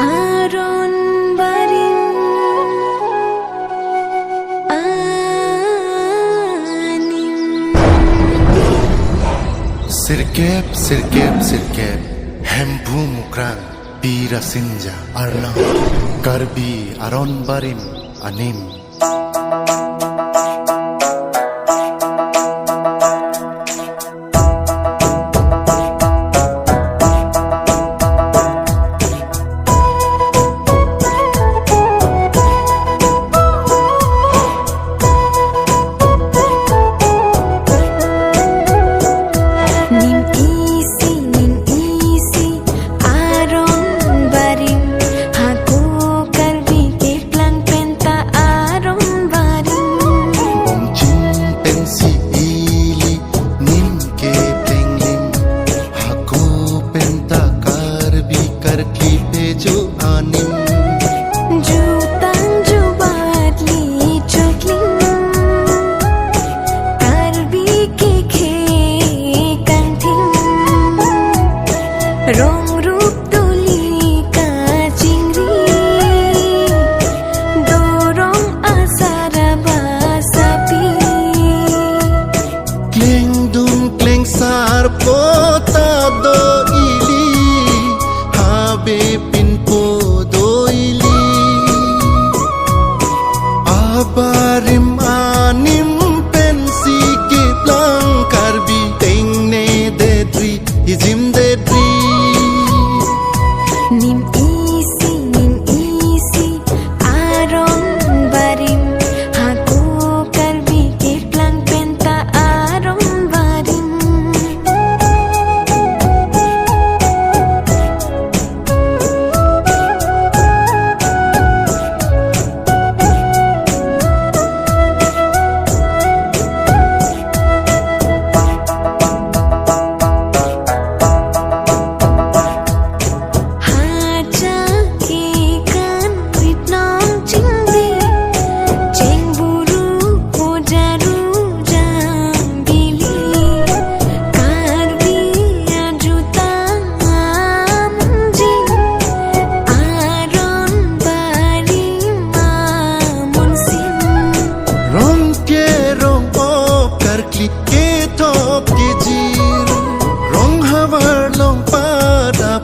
Aron baring anim. Sirkep hempu mukrang pira sinja arna karbi aron barim anim. Rong rup tuli ka cingri, dorong asara basapi. Kleng dun kleng sar pota do ili, habe pin po do ili. Abarim anim pensi ke plang karbi teng ne dedri izim dedri. Nim isi aron barim, haku karbi kiplang penta aron barim.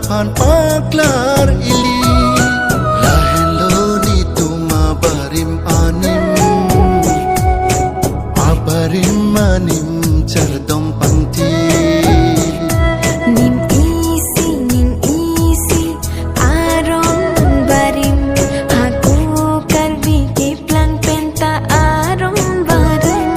Pan paklar ili lahelo ni tuma barim anim abarim anim chardom pangti. Nim isi aron barim, haku karbi kiplang penta aron barim.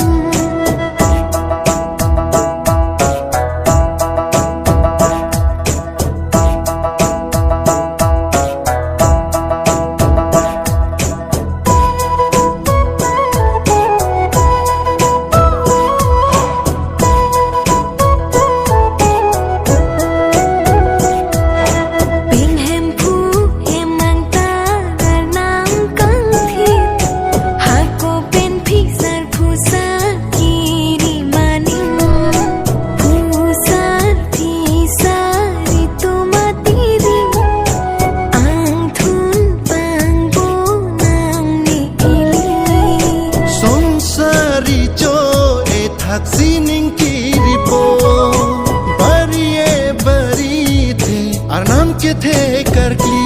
Sining kiripo bariye bari the arnam ke the karkli